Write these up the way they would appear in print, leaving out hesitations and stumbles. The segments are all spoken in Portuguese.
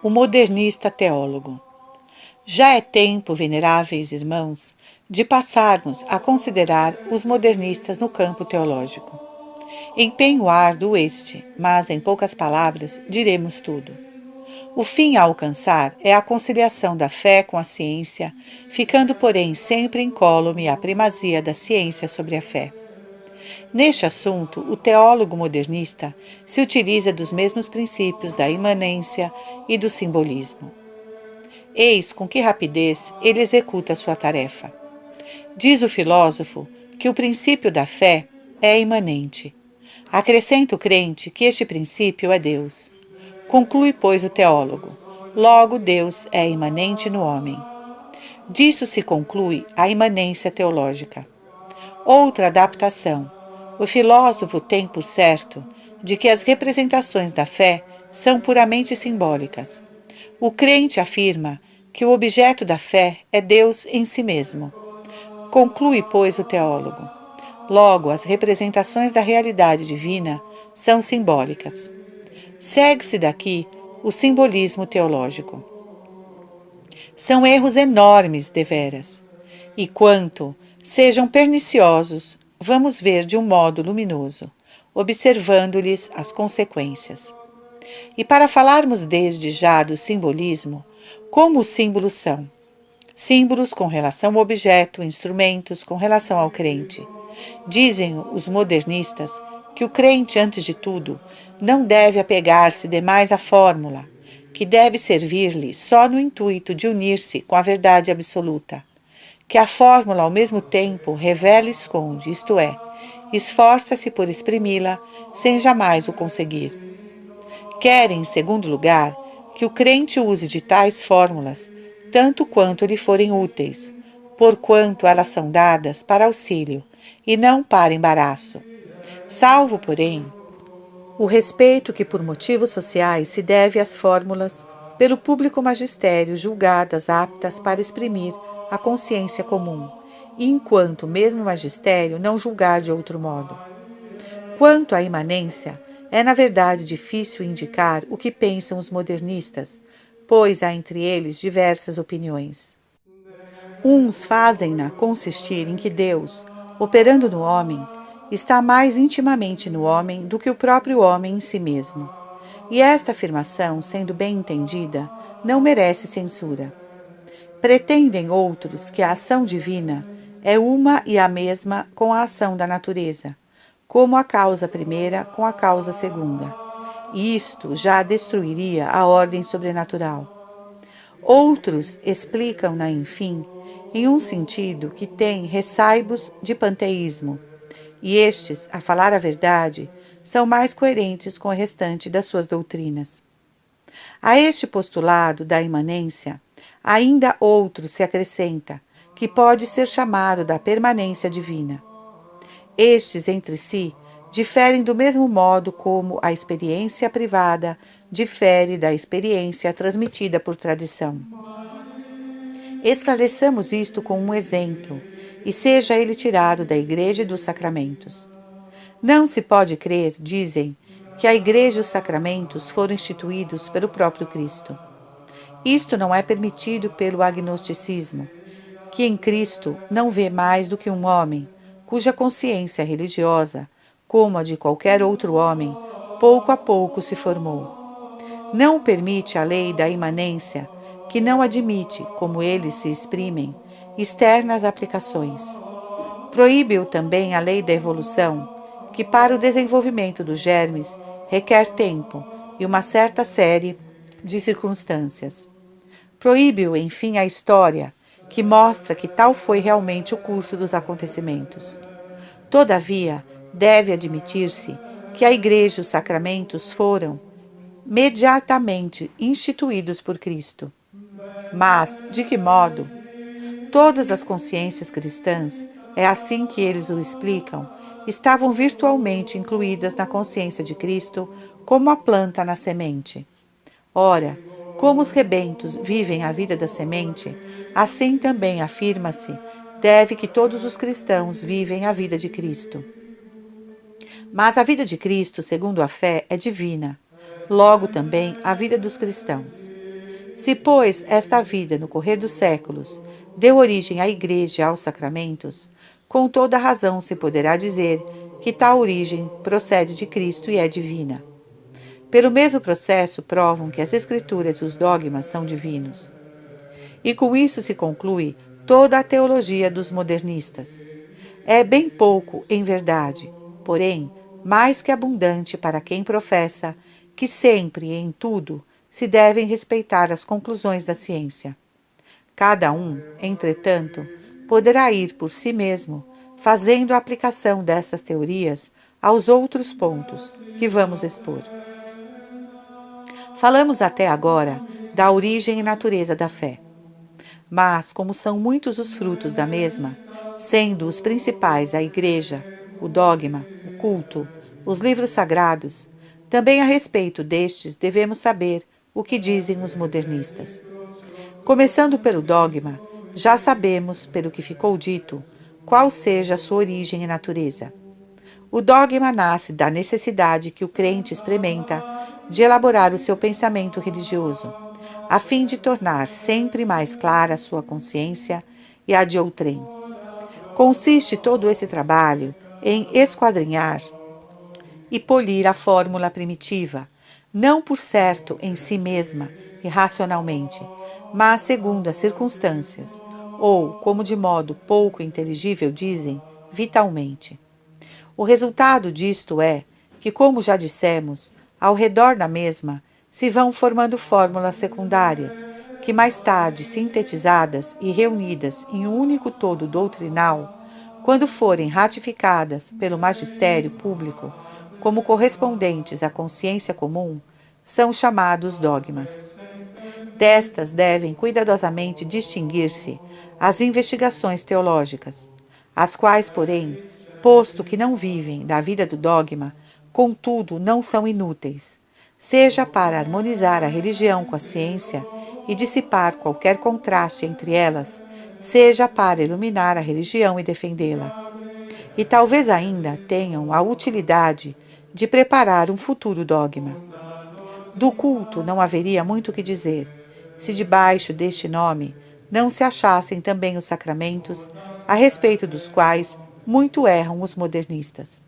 o modernista teólogo. Já é tempo, veneráveis irmãos, de passarmos a considerar os modernistas no campo teológico. Empenho árduo este, mas em poucas palavras diremos tudo. O fim a alcançar é a conciliação da fé com a ciência, ficando, porém, sempre incólume a primazia da ciência sobre a fé. Neste assunto, o teólogo modernista se utiliza dos mesmos princípios da imanência e do simbolismo. Eis com que rapidez ele executa sua tarefa. Diz o filósofo que o princípio da fé é imanente. Acrescenta o crente que este princípio é Deus. Conclui, pois, o teólogo: logo Deus é imanente no homem. Disso se conclui a imanência teológica. Outra adaptação. O filósofo tem por certo de que as representações da fé são puramente simbólicas. O crente afirma que o objeto da fé é Deus em si mesmo. Conclui, pois, o teólogo: logo, as representações da realidade divina são simbólicas. Segue-se daqui o simbolismo teológico. São erros enormes, deveras. E quanto sejam perniciosos, vamos ver de um modo luminoso, observando-lhes as consequências. E para falarmos desde já do simbolismo, como os símbolos são? Símbolos com relação ao objeto, instrumentos com relação ao crente. Dizem os modernistas que o crente, antes de tudo, não deve apegar-se demais à fórmula, que deve servir-lhe só no intuito de unir-se com a verdade absoluta, que a fórmula ao mesmo tempo revela e esconde, isto é, esforça-se por exprimi-la sem jamais o conseguir. Querem, em segundo lugar, que o crente use de tais fórmulas tanto quanto lhe forem úteis, porquanto elas são dadas para auxílio e não para embaraço. Salvo, porém, o respeito que por motivos sociais se deve às fórmulas pelo público magistério julgadas aptas para exprimir a consciência comum, e enquanto o mesmo magistério não julgar de outro modo. Quanto à imanência, é na verdade difícil indicar o que pensam os modernistas, pois há entre eles diversas opiniões. Uns fazem-na consistir em que Deus, operando no homem, está mais intimamente no homem do que o próprio homem em si mesmo. E esta afirmação, sendo bem entendida, não merece censura. Pretendem outros que a ação divina é uma e a mesma com a ação da natureza, como a causa primeira com a causa segunda. E isto já destruiria a ordem sobrenatural. Outros explicam-na, enfim, em um sentido que tem ressaibos de panteísmo, e estes, a falar a verdade, são mais coerentes com o restante das suas doutrinas. A este postulado da imanência, ainda outro se acrescenta, que pode ser chamado da permanência divina. Estes, entre si, diferem do mesmo modo como a experiência privada difere da experiência transmitida por tradição. Esclareçamos isto com um exemplo, e seja ele tirado da Igreja e dos Sacramentos. Não se pode crer, dizem, que a Igreja e os Sacramentos foram instituídos pelo próprio Cristo. Isto não é permitido pelo agnosticismo, que em Cristo não vê mais do que um homem, cuja consciência religiosa, como a de qualquer outro homem, pouco a pouco se formou. Não o permite a lei da imanência, que não admite, como eles se exprimem, externas aplicações. Proíbe-o também a lei da evolução, que para o desenvolvimento dos germes requer tempo e uma certa série de circunstâncias. Proíbe-o, enfim, a história, que mostra que tal foi realmente o curso dos acontecimentos. Todavia, deve admitir-se que a Igreja e os sacramentos foram mediatamente instituídos por Cristo. Mas, de que modo? Todas as consciências cristãs, é assim que eles o explicam, estavam virtualmente incluídas na consciência de Cristo como a planta na semente. Ora, como os rebentos vivem a vida da semente, assim também afirma-se, deve que todos os cristãos vivem a vida de Cristo. Mas a vida de Cristo, segundo a fé, é divina. Logo também a vida dos cristãos. Se, pois, esta vida, no correr dos séculos, deu origem à Igreja e aos sacramentos, com toda razão se poderá dizer que tal origem procede de Cristo e é divina. Pelo mesmo processo, provam que as Escrituras e os dogmas são divinos. E com isso se conclui toda a teologia dos modernistas. É bem pouco, em verdade, porém, mais que abundante para quem professa que sempre e em tudo se devem respeitar as conclusões da ciência. Cada um, entretanto, poderá ir por si mesmo, fazendo a aplicação dessas teorias aos outros pontos que vamos expor. Falamos até agora da origem e natureza da fé. Mas, como são muitos os frutos da mesma, sendo os principais a Igreja, o dogma, o culto, os livros sagrados, também a respeito destes devemos saber o que dizem os modernistas. Começando pelo dogma, já sabemos, pelo que ficou dito, qual seja a sua origem e natureza. O dogma nasce da necessidade que o crente experimenta de elaborar o seu pensamento religioso, a fim de tornar sempre mais clara a sua consciência e a de outrem. Consiste todo esse trabalho em esquadrinhar e polir a fórmula primitiva, não por certo em si mesma e racionalmente, mas segundo as circunstâncias, ou, como de modo pouco inteligível dizem, vitalmente. O resultado disto é que, como já dissemos, ao redor da mesma se vão formando fórmulas secundárias, que mais tarde, sintetizadas e reunidas em um único todo doutrinal, quando forem ratificadas pelo magistério público como correspondentes à consciência comum, são chamados dogmas. Destas devem cuidadosamente distinguir-se as investigações teológicas, as quais, porém, posto que não vivem da vida do dogma, contudo não são inúteis, seja para harmonizar a religião com a ciência e dissipar qualquer contraste entre elas, seja para iluminar a religião e defendê-la. E talvez ainda tenham a utilidade de preparar um futuro dogma. Do culto não haveria muito o que dizer, se debaixo deste nome não se achassem também os sacramentos, a respeito dos quais muito erram os modernistas.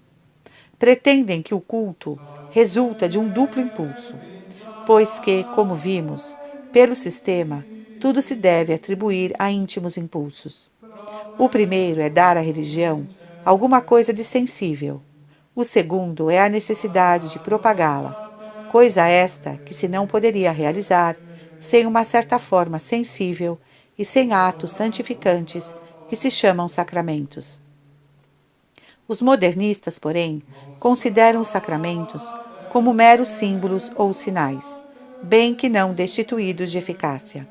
Pretendem que o culto resulta de um duplo impulso, pois que, como vimos, pelo sistema, tudo se deve atribuir a íntimos impulsos. O primeiro é dar à religião alguma coisa de sensível. O segundo é a necessidade de propagá-la, coisa esta que se não poderia realizar sem uma certa forma sensível e sem atos santificantes que se chamam sacramentos. Os modernistas, porém, consideram os sacramentos como meros símbolos ou sinais, bem que não destituídos de eficácia.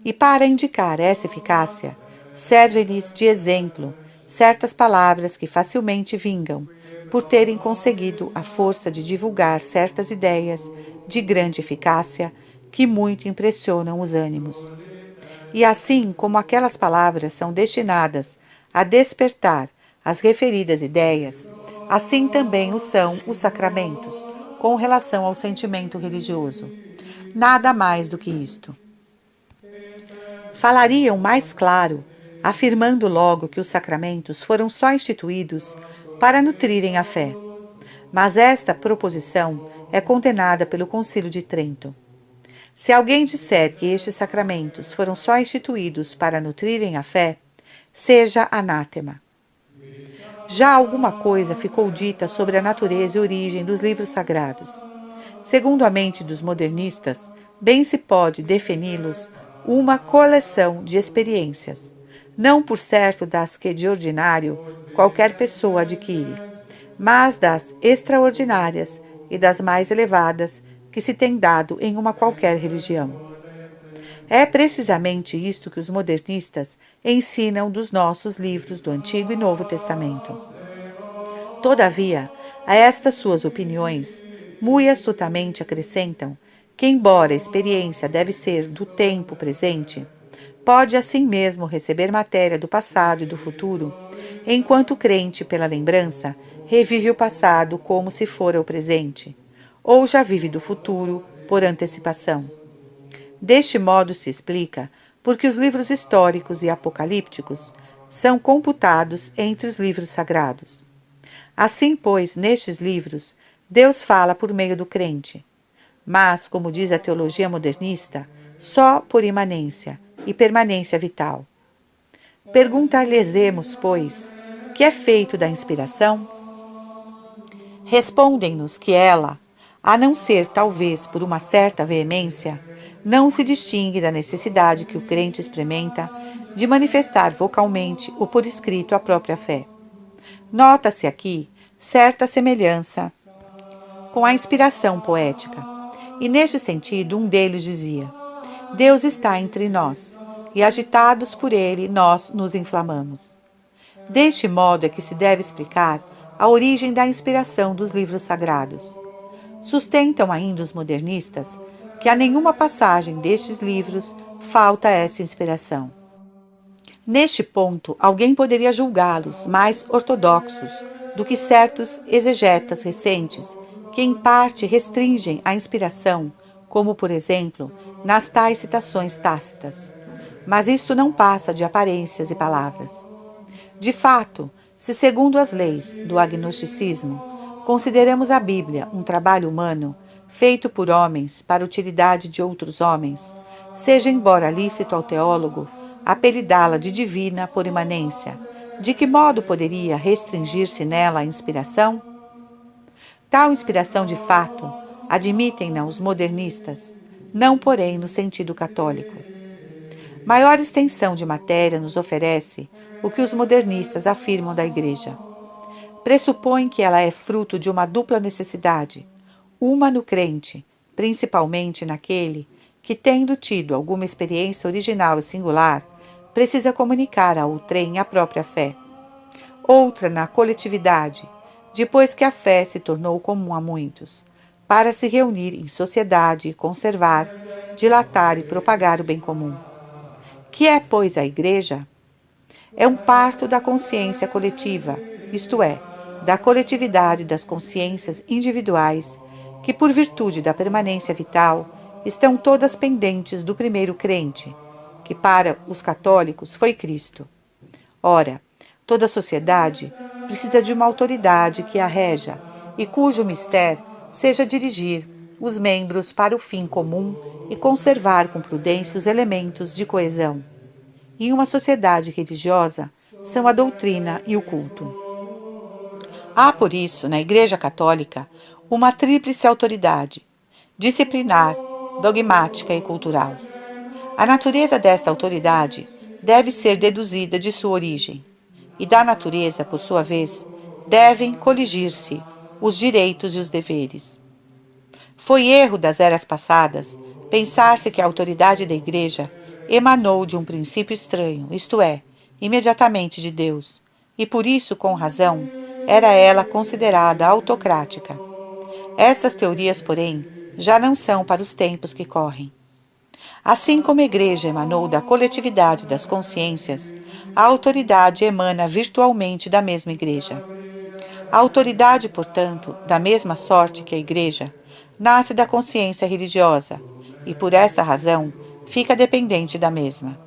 E para indicar essa eficácia, servem-lhes de exemplo certas palavras que facilmente vingam, por terem conseguido a força de divulgar certas ideias de grande eficácia que muito impressionam os ânimos. E assim como aquelas palavras são destinadas a despertar as referidas ideias, assim também o são os sacramentos, com relação ao sentimento religioso. Nada mais do que isto. Falariam mais claro, afirmando logo que os sacramentos foram só instituídos para nutrirem a fé. Mas esta proposição é condenada pelo Concílio de Trento. Se alguém disser que estes sacramentos foram só instituídos para nutrirem a fé, seja anátema. Já alguma coisa ficou dita sobre a natureza e origem dos livros sagrados. Segundo a mente dos modernistas, bem se pode defini-los uma coleção de experiências, não por certo das que de ordinário qualquer pessoa adquire, mas das extraordinárias e das mais elevadas que se tem dado em uma qualquer religião. É precisamente isto que os modernistas ensinam dos nossos livros do Antigo e Novo Testamento. Todavia, a estas suas opiniões, muito astutamente acrescentam que, embora a experiência deve ser do tempo presente, pode assim mesmo receber matéria do passado e do futuro, enquanto o crente, pela lembrança, revive o passado como se fora o presente, ou já vive do futuro por antecipação. Deste modo se explica porque os livros históricos e apocalípticos são computados entre os livros sagrados. Assim, pois, nestes livros, Deus fala por meio do crente, mas, como diz a teologia modernista, só por imanência e permanência vital. Perguntar-lhes-emos, pois, que é feito da inspiração? Respondem-nos que ela, a não ser talvez por uma certa veemência, não se distingue da necessidade que o crente experimenta de manifestar vocalmente ou por escrito a própria fé. Nota-se aqui certa semelhança com a inspiração poética, e neste sentido um deles dizia: Deus está entre nós, e agitados por ele nós nos inflamamos. Deste modo é que se deve explicar a origem da inspiração dos livros sagrados. Sustentam ainda os modernistas que a nenhuma passagem destes livros falta essa inspiração. Neste ponto, alguém poderia julgá-los mais ortodoxos do que certos exegetas recentes que em parte restringem a inspiração, como, por exemplo, nas tais citações tácitas. Mas isto não passa de aparências e palavras. De fato, se segundo as leis do agnosticismo, consideramos a Bíblia um trabalho humano, feito por homens para utilidade de outros homens, seja embora lícito ao teólogo apelidá-la de divina por imanência, de que modo poderia restringir-se nela a inspiração? Tal inspiração de fato admitem-na os modernistas, não porém no sentido católico. Maior extensão de matéria nos oferece o que os modernistas afirmam da Igreja. Pressupõem que ela é fruto de uma dupla necessidade, uma no crente, principalmente naquele que, tendo tido alguma experiência original e singular, precisa comunicar a outrem a própria fé. Outra na coletividade, depois que a fé se tornou comum a muitos, para se reunir em sociedade e conservar, dilatar e propagar o bem comum. Que é, pois, a Igreja? É um parto da consciência coletiva, isto é, da coletividade das consciências individuais, que, por virtude da permanência vital, estão todas pendentes do primeiro crente, que para os católicos foi Cristo. Ora, toda a sociedade precisa de uma autoridade que a reja e cujo mistério seja dirigir os membros para o fim comum e conservar com prudência os elementos de coesão. Em uma sociedade religiosa, são a doutrina e o culto. Há, por isso, na Igreja Católica, uma tríplice autoridade: disciplinar, dogmática e cultural. A natureza desta autoridade deve ser deduzida de sua origem, e da natureza, por sua vez, devem coligir-se os direitos e os deveres. Foi erro das eras passadas pensar-se que a autoridade da Igreja emanou de um princípio estranho, isto é, imediatamente de Deus, e por isso, com razão, era ela considerada autocrática. Essas teorias, porém, já não são para os tempos que correm. Assim como a Igreja emanou da coletividade das consciências, a autoridade emana virtualmente da mesma Igreja. A autoridade, portanto, da mesma sorte que a Igreja, nasce da consciência religiosa e, por esta razão, fica dependente da mesma.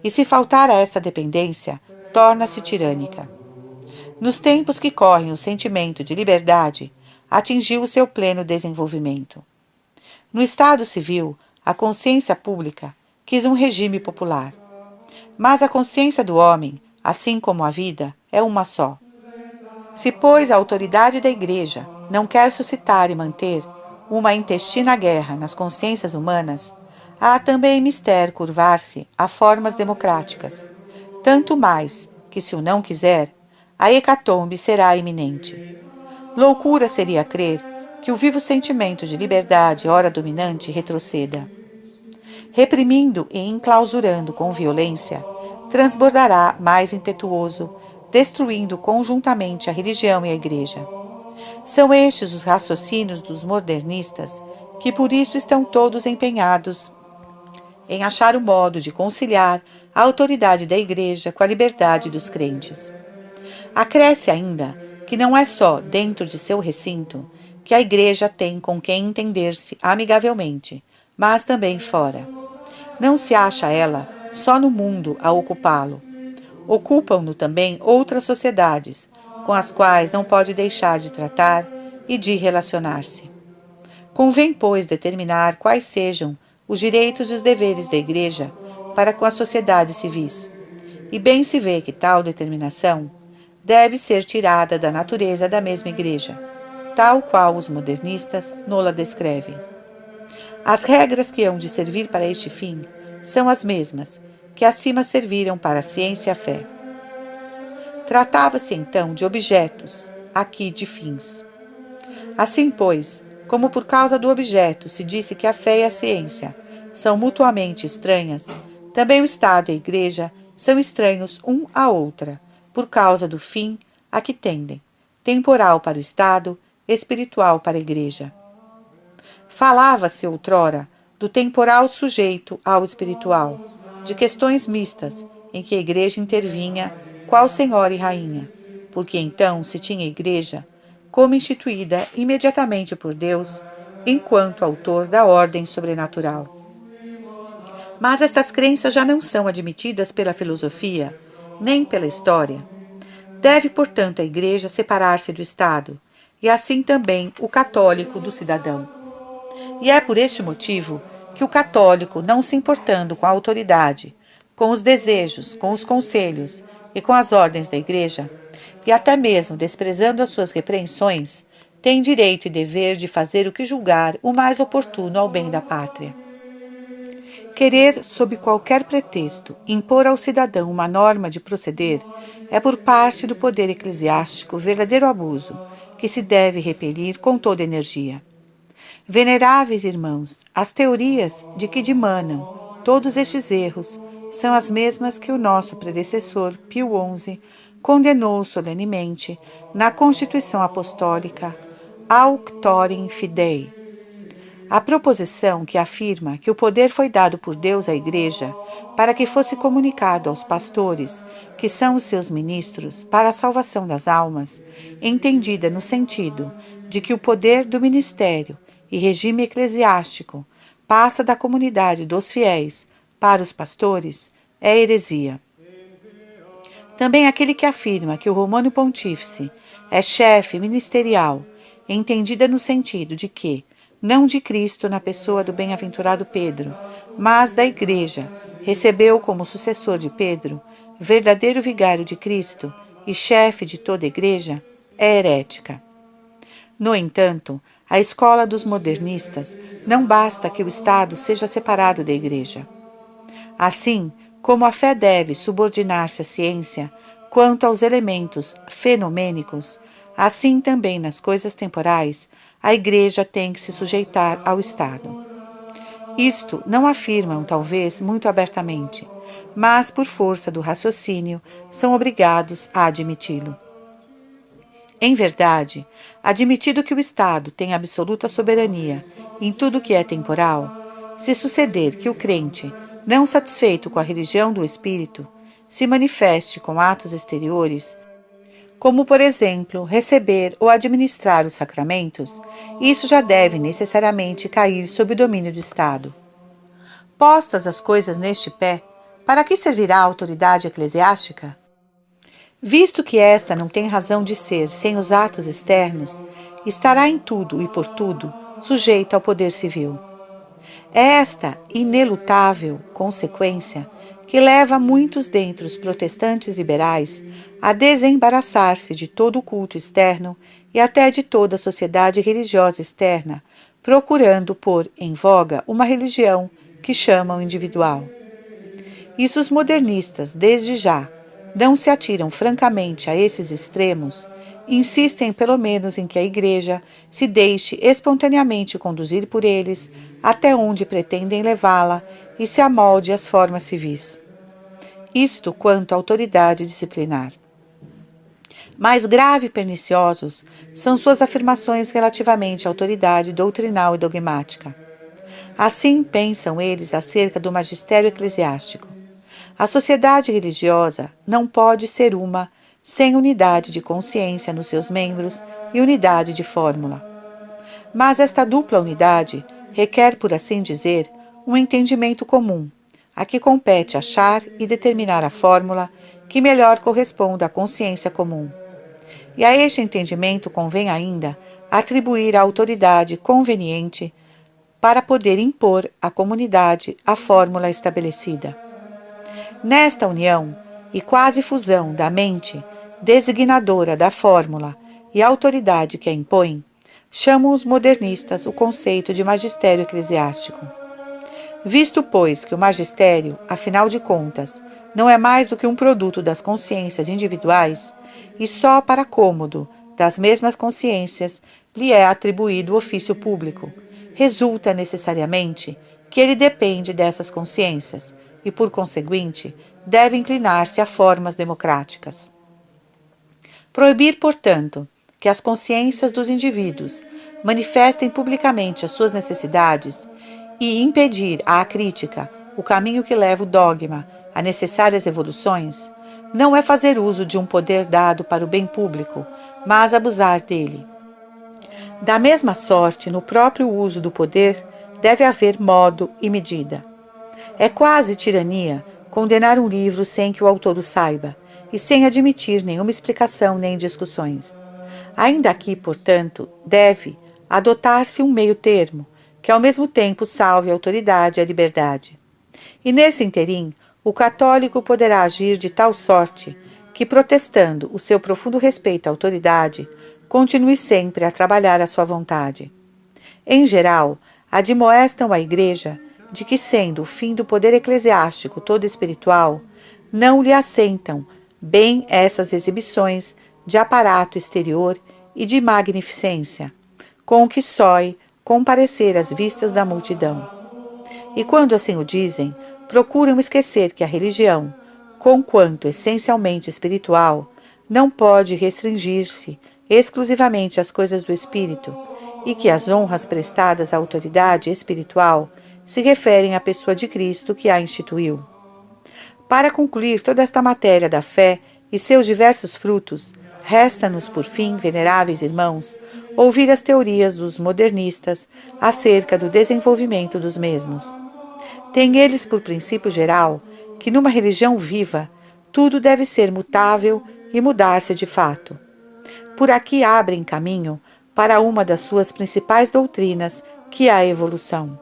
E se faltar a esta dependência, torna-se tirânica. Nos tempos que correm, o sentimento de liberdade atingiu o seu pleno desenvolvimento. No Estado civil, a consciência pública quis um regime popular. Mas a consciência do homem, assim como a vida, é uma só. Se, pois, a autoridade da Igreja não quer suscitar e manter uma intestina guerra nas consciências humanas, há também mister curvar-se a formas democráticas, tanto mais que, se o não quiser, a hecatombe será iminente. Loucura seria crer que o vivo sentimento de liberdade, ora dominante, retroceda. Reprimindo e enclausurando com violência, transbordará mais impetuoso, destruindo conjuntamente a religião e a Igreja. São estes os raciocínios dos modernistas, que por isso estão todos empenhados em achar o modo de conciliar a autoridade da Igreja com a liberdade dos crentes. Acresce ainda que não é só dentro de seu recinto que a Igreja tem com quem entender-se amigavelmente, mas também fora. Não se acha ela só no mundo a ocupá-lo. Ocupam-no também outras sociedades, com as quais não pode deixar de tratar e de relacionar-se. Convém, pois, determinar quais sejam os direitos e os deveres da Igreja para com as sociedades civis. E bem se vê que tal determinação deve ser tirada da natureza da mesma Igreja, tal qual os modernistas nola descrevem. As regras que hão de servir para este fim são as mesmas que acima serviram para a ciência e a fé. Tratava-se então de objetos, aqui de fins. Assim, pois, como por causa do objeto se disse que a fé e a ciência são mutuamente estranhas, também o Estado e a Igreja são estranhos um à outra, por causa do fim a que tendem, temporal para o Estado, espiritual para a Igreja. Falava-se outrora do temporal sujeito ao espiritual, de questões mistas, em que a Igreja intervinha, qual senhora e rainha, porque então se tinha a Igreja como instituída imediatamente por Deus, enquanto autor da ordem sobrenatural. Mas estas crenças já não são admitidas pela filosofia, nem pela história. Deve, portanto, a Igreja separar-se do Estado, e assim também o católico do cidadão. E é por este motivo que o católico, não se importando com a autoridade, com os desejos, com os conselhos e com as ordens da Igreja, e até mesmo desprezando as suas repreensões, tem direito e dever de fazer o que julgar o mais oportuno ao bem da pátria. Querer, sob qualquer pretexto, impor ao cidadão uma norma de proceder é, por parte do poder eclesiástico, verdadeiro abuso, que se deve repelir com toda energia. Veneráveis irmãos, as teorias de que dimanam todos estes erros são as mesmas que o nosso predecessor, Pio XI, condenou solenemente na Constituição Apostólica Auctorem Fidei. A proposição que afirma que o poder foi dado por Deus à Igreja para que fosse comunicado aos pastores, que são os seus ministros, para a salvação das almas, entendida no sentido de que o poder do ministério e regime eclesiástico passa da comunidade dos fiéis para os pastores, é heresia. Também aquele que afirma que o Romano Pontífice é chefe ministerial, entendida no sentido de que, não de Cristo na pessoa do bem-aventurado Pedro, mas da Igreja, recebeu como sucessor de Pedro, verdadeiro vigário de Cristo e chefe de toda a Igreja, é herética. No entanto, a escola dos modernistas não basta que o Estado seja separado da Igreja. Assim, como a fé deve subordinar-se à ciência quanto aos elementos fenomênicos, assim também nas coisas temporais, a Igreja tem que se sujeitar ao Estado. Isto não afirmam, talvez, muito abertamente, mas, por força do raciocínio, são obrigados a admiti-lo. Em verdade, admitido que o Estado tem absoluta soberania em tudo que é temporal, se suceder que o crente, não satisfeito com a religião do Espírito, se manifeste com atos exteriores, como, por exemplo, receber ou administrar os sacramentos, isso já deve necessariamente cair sob o domínio do Estado. Postas as coisas neste pé, para que servirá a autoridade eclesiástica? Visto que esta não tem razão de ser sem os atos externos, estará em tudo e por tudo sujeita ao poder civil. É esta inelutável consequência que leva muitos dentre os protestantes liberais a desembaraçar-se de todo o culto externo e até de toda a sociedade religiosa externa, procurando pôr em voga uma religião que chamam individual. Isso os modernistas, desde já, não se atiram francamente a esses extremos, insistem pelo menos em que a Igreja se deixe espontaneamente conduzir por eles até onde pretendem levá-la e se amolde às formas civis. Isto quanto à autoridade disciplinar. Mais grave e perniciosos são suas afirmações relativamente à autoridade doutrinal e dogmática. Assim pensam eles acerca do magistério eclesiástico. A sociedade religiosa não pode ser uma sem unidade de consciência nos seus membros e unidade de fórmula. Mas esta dupla unidade requer, por assim dizer, um entendimento comum, a que compete achar e determinar a fórmula que melhor corresponda à consciência comum. E a este entendimento convém ainda atribuir a autoridade conveniente para poder impor à comunidade a fórmula estabelecida. Nesta união e quase fusão da mente designadora da fórmula e a autoridade que a impõe, chamam os modernistas o conceito de magistério eclesiástico. Visto, pois, que o magistério, afinal de contas, não é mais do que um produto das consciências individuais, e só para cômodo das mesmas consciências lhe é atribuído o ofício público, resulta necessariamente que ele depende dessas consciências e, por conseguinte, deve inclinar-se a formas democráticas. Proibir, portanto, que as consciências dos indivíduos manifestem publicamente as suas necessidades e impedir à crítica o caminho que leva o dogma a necessárias evoluções, não é fazer uso de um poder dado para o bem público, mas abusar dele. Da mesma sorte, no próprio uso do poder, deve haver modo e medida. É quase tirania condenar um livro sem que o autor o saiba, e sem admitir nenhuma explicação nem discussões. Ainda aqui, portanto, deve adotar-se um meio termo, que ao mesmo tempo salve a autoridade e a liberdade. E nesse interim, o católico poderá agir de tal sorte que, protestando o seu profundo respeito à autoridade, continue sempre a trabalhar à sua vontade. Em geral, admoestam a Igreja de que, sendo o fim do poder eclesiástico todo espiritual, não lhe assentam bem essas exibições de aparato exterior e de magnificência, com que sói comparecer às vistas da multidão. E quando assim o dizem, procuram esquecer que a religião, conquanto essencialmente espiritual, não pode restringir-se exclusivamente às coisas do espírito, e que as honras prestadas à autoridade espiritual se referem à pessoa de Cristo que a instituiu. Para concluir toda esta matéria da fé e seus diversos frutos, resta-nos, por fim, veneráveis irmãos, ouvir as teorias dos modernistas acerca do desenvolvimento dos mesmos. Têm eles por princípio geral que, numa religião viva, tudo deve ser mutável e mudar-se de fato. Por aqui abrem caminho para uma das suas principais doutrinas, que é a evolução.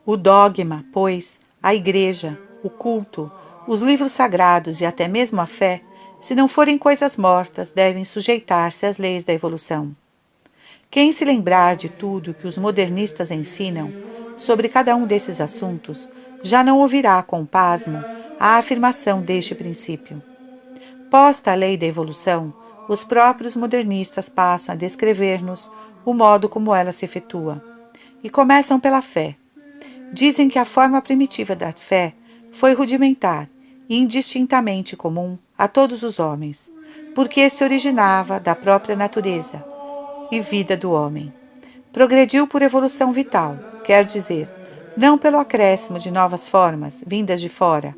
O dogma, pois, a Igreja, o culto, os livros sagrados e até mesmo a fé, se não forem coisas mortas, devem sujeitar-se às leis da evolução. Quem se lembrar de tudo que os modernistas ensinam sobre cada um desses assuntos, já não ouvirá com pasmo a afirmação deste princípio. Posta a lei da evolução, os próprios modernistas passam a descrever-nos o modo como ela se efetua, e começam pela fé. Dizem que a forma primitiva da fé foi rudimentar e indistintamente comum a todos os homens, porque se originava da própria natureza e vida do homem. Progrediu por evolução vital, quer dizer, não pelo acréscimo de novas formas vindas de fora,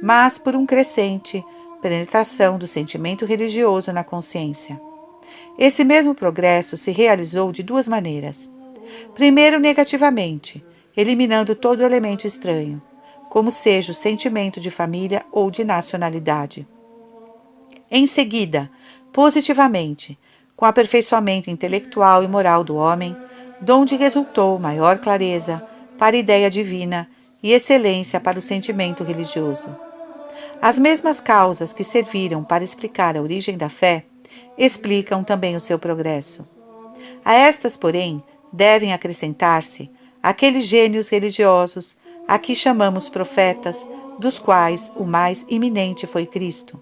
mas por um crescente penetração do sentimento religioso na consciência. Esse mesmo progresso se realizou de duas maneiras. Primeiro, negativamente, eliminando todo elemento estranho, como seja o sentimento de família ou de nacionalidade. Em seguida, positivamente, com o aperfeiçoamento intelectual e moral do homem, donde resultou maior clareza para a ideia divina e excelência para o sentimento religioso. As mesmas causas que serviram para explicar a origem da fé explicam também o seu progresso. A estas, porém, devem acrescentar-se aqueles gênios religiosos a que chamamos profetas, dos quais o mais iminente foi Cristo.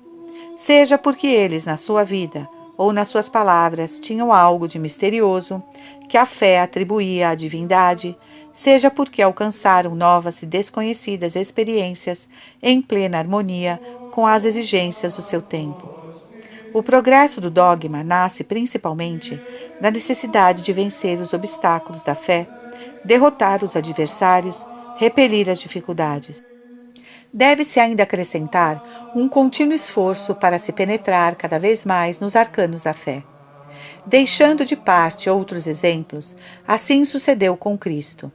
Seja porque eles, na sua vida ou nas suas palavras, tinham algo de misterioso que a fé atribuía à divindade, seja porque alcançaram novas e desconhecidas experiências em plena harmonia com as exigências do seu tempo. O progresso do dogma nasce principalmente da necessidade de vencer os obstáculos da fé, derrotar os adversários, repelir as dificuldades. Deve-se ainda acrescentar um contínuo esforço para se penetrar cada vez mais nos arcanos da fé. Deixando de parte outros exemplos, assim sucedeu com Cristo.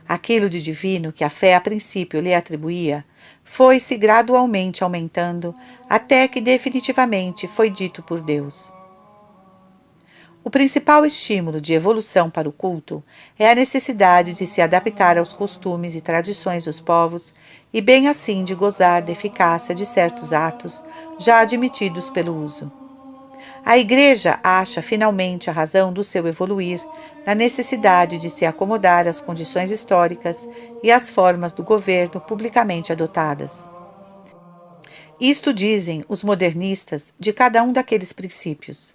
Aquilo de divino que a fé a princípio lhe atribuía, foi-se gradualmente aumentando, até que definitivamente foi dito por Deus. O principal estímulo de evolução para o culto é a necessidade de se adaptar aos costumes e tradições dos povos e bem assim de gozar da eficácia de certos atos já admitidos pelo uso. A Igreja acha finalmente a razão do seu evoluir na necessidade de se acomodar às condições históricas e às formas do governo publicamente adotadas. Isto dizem os modernistas de cada um daqueles princípios.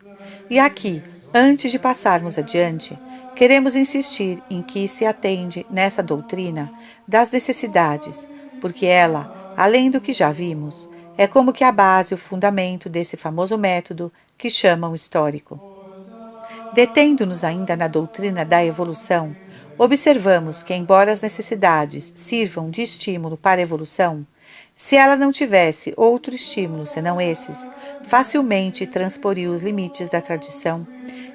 E aqui, antes de passarmos adiante, queremos insistir em que se atende nessa doutrina das necessidades, porque ela, além do que já vimos, é como que a base e o fundamento desse famoso método que chamam histórico. Detendo-nos ainda na doutrina da evolução, observamos que, embora as necessidades sirvam de estímulo para a evolução, se ela não tivesse outro estímulo senão esses, facilmente transporia os limites da tradição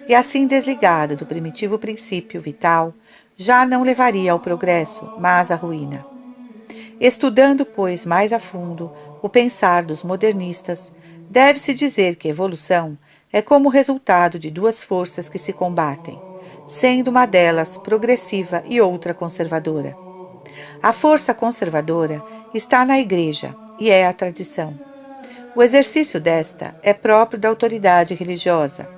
e, assim desligada do primitivo princípio vital, já não levaria ao progresso, mas à ruína. Estudando, pois, mais a fundo o pensar dos modernistas, deve-se dizer que evolução é como resultado de duas forças que se combatem, sendo uma delas progressiva e outra conservadora. A força conservadora está na Igreja e é a tradição. O exercício desta é próprio da autoridade religiosa,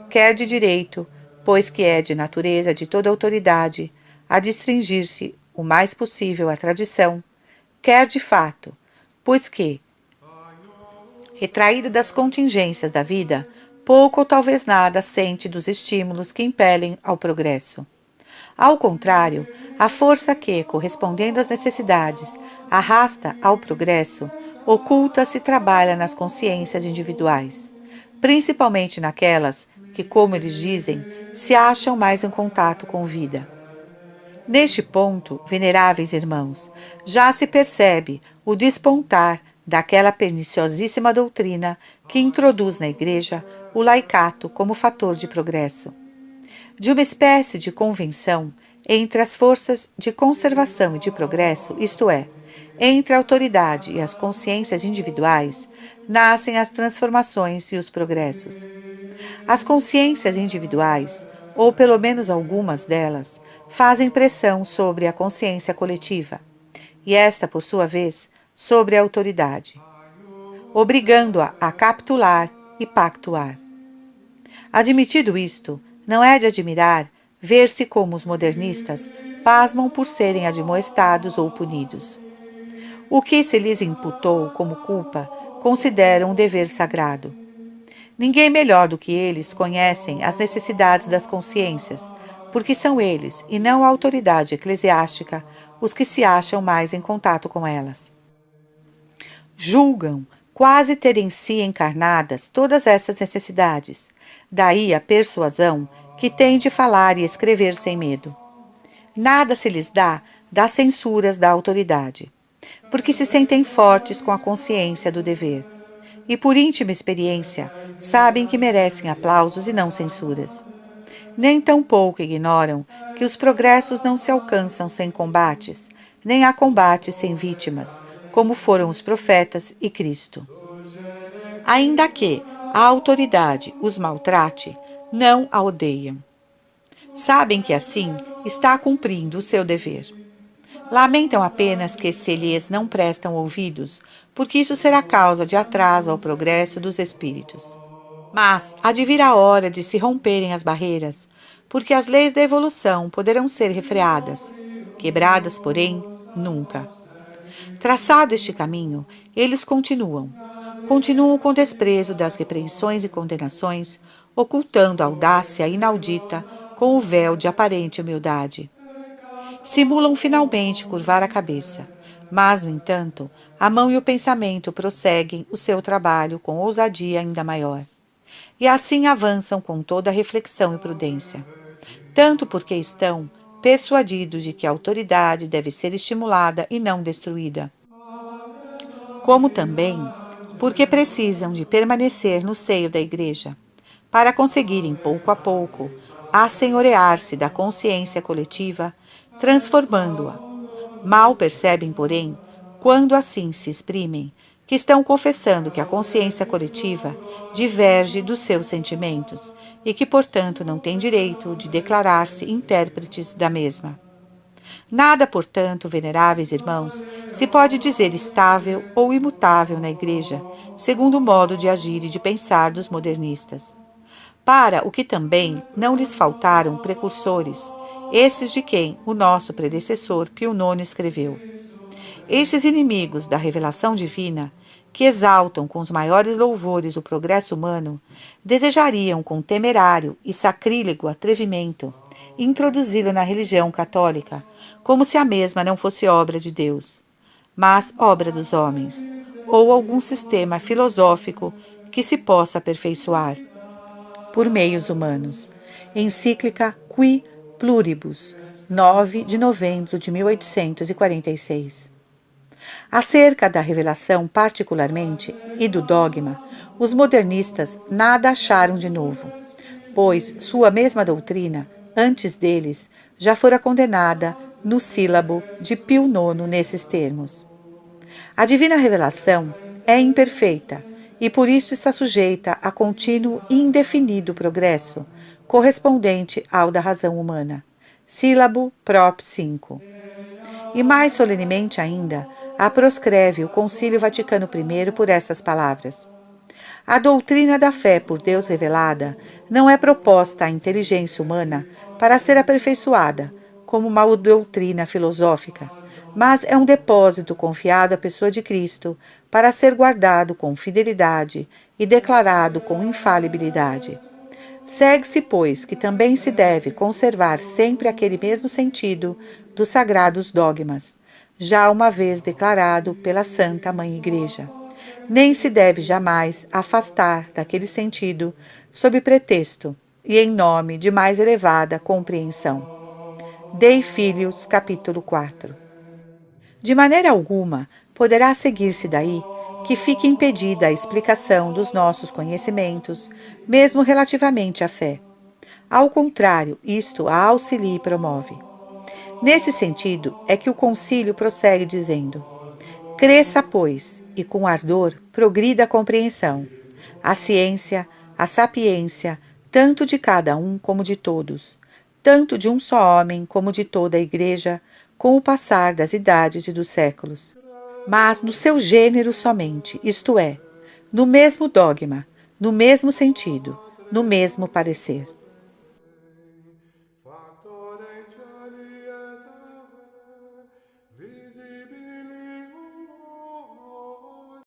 quer de direito, pois que é de natureza de toda autoridade, a distingir-se o mais possível à tradição, quer de fato, pois que, retraída das contingências da vida, pouco ou talvez nada sente dos estímulos que impelem ao progresso. Ao contrário, a força que, correspondendo às necessidades, arrasta ao progresso, oculta-se e trabalha nas consciências individuais, principalmente naquelas que, como eles dizem, se acham mais em contato com vida. Neste ponto, veneráveis irmãos, já se percebe o despontar daquela perniciosíssima doutrina que introduz na Igreja o laicato como fator de progresso. De uma espécie de convenção entre as forças de conservação e de progresso, isto é, entre a autoridade e as consciências individuais, nascem as transformações e os progressos. As consciências individuais, ou pelo menos algumas delas, fazem pressão sobre a consciência coletiva, e esta, por sua vez, sobre a autoridade, obrigando-a a capitular e pactuar. Admitido isto, não é de admirar ver-se como os modernistas pasmam por serem admoestados ou punidos. O que se lhes imputou como culpa consideram um dever sagrado. Ninguém melhor do que eles conhecem as necessidades das consciências, porque são eles, e não a autoridade eclesiástica, os que se acham mais em contato com elas. Julgam quase ter em si encarnadas todas essas necessidades, daí a persuasão que têm de falar e escrever sem medo. Nada se lhes dá das censuras da autoridade, porque se sentem fortes com a consciência do dever, e por íntima experiência sabem que merecem aplausos e não censuras. Nem tampouco ignoram que os progressos não se alcançam sem combates, nem há combates sem vítimas, como foram os profetas e Cristo. Ainda que a autoridade os maltrate, não a odeiam. Sabem que assim está cumprindo o seu dever. Lamentam apenas que se lhes não prestam ouvidos, porque isso será causa de atraso ao progresso dos espíritos. Mas há de vir a hora de se romperem as barreiras, porque as leis da evolução poderão ser refreadas, quebradas, porém, nunca. Traçado este caminho, eles continuam com desprezo das repreensões e condenações, ocultando a audácia inaudita com o véu de aparente humildade. Simulam finalmente curvar a cabeça, mas, no entanto, a mão e o pensamento prosseguem o seu trabalho com ousadia ainda maior. E assim avançam com toda a reflexão e prudência, tanto porque estão persuadidos de que a autoridade deve ser estimulada e não destruída, como também porque precisam de permanecer no seio da Igreja, para conseguirem, pouco a pouco, assenhorear-se da consciência coletiva, transformando-a. Mal percebem, porém, quando assim se exprimem, que estão confessando que a consciência coletiva diverge dos seus sentimentos e que, portanto, não têm direito de declarar-se intérpretes da mesma. Nada, portanto, veneráveis irmãos, se pode dizer estável ou imutável na Igreja, segundo o modo de agir e de pensar dos modernistas. Para o que também não lhes faltaram precursores, esses de quem o nosso predecessor Pio IX escreveu. Estes inimigos da revelação divina, que exaltam com os maiores louvores o progresso humano, desejariam com temerário e sacrílego atrevimento introduzi-lo na religião católica, como se a mesma não fosse obra de Deus, mas obra dos homens, ou algum sistema filosófico que se possa aperfeiçoar por meios humanos. Encíclica Qui Pluribus, 9 de novembro de 1846. Acerca da revelação particularmente e do dogma, os modernistas nada acharam de novo, pois sua mesma doutrina, antes deles, já fora condenada no sílabo de Pio IX nesses termos. A divina revelação é imperfeita e por isso está sujeita a contínuo e indefinido progresso, correspondente ao da razão humana. Sílabo Prop. 5. E mais solenemente ainda, a proscreve o Concílio Vaticano I por essas palavras. A doutrina da fé por Deus revelada não é proposta à inteligência humana para ser aperfeiçoada, como uma doutrina filosófica, mas é um depósito confiado à pessoa de Cristo para ser guardado com fidelidade e declarado com infalibilidade. Segue-se, pois, que também se deve conservar sempre aquele mesmo sentido dos sagrados dogmas, já uma vez declarado pela Santa Mãe Igreja. Nem se deve jamais afastar daquele sentido, sob pretexto e em nome de mais elevada compreensão. Dei Filhos, capítulo 4. De maneira alguma poderá seguir-se daí que fique impedida a explicação dos nossos conhecimentos, mesmo relativamente à fé. Ao contrário, isto a auxilia e promove. Nesse sentido é que o concílio prossegue dizendo: cresça, pois, e com ardor progrida a compreensão, a ciência, a sapiência, tanto de cada um como de todos, tanto de um só homem como de toda a Igreja, com o passar das idades e dos séculos. Mas no seu gênero somente, isto é, no mesmo dogma, no mesmo sentido, no mesmo parecer.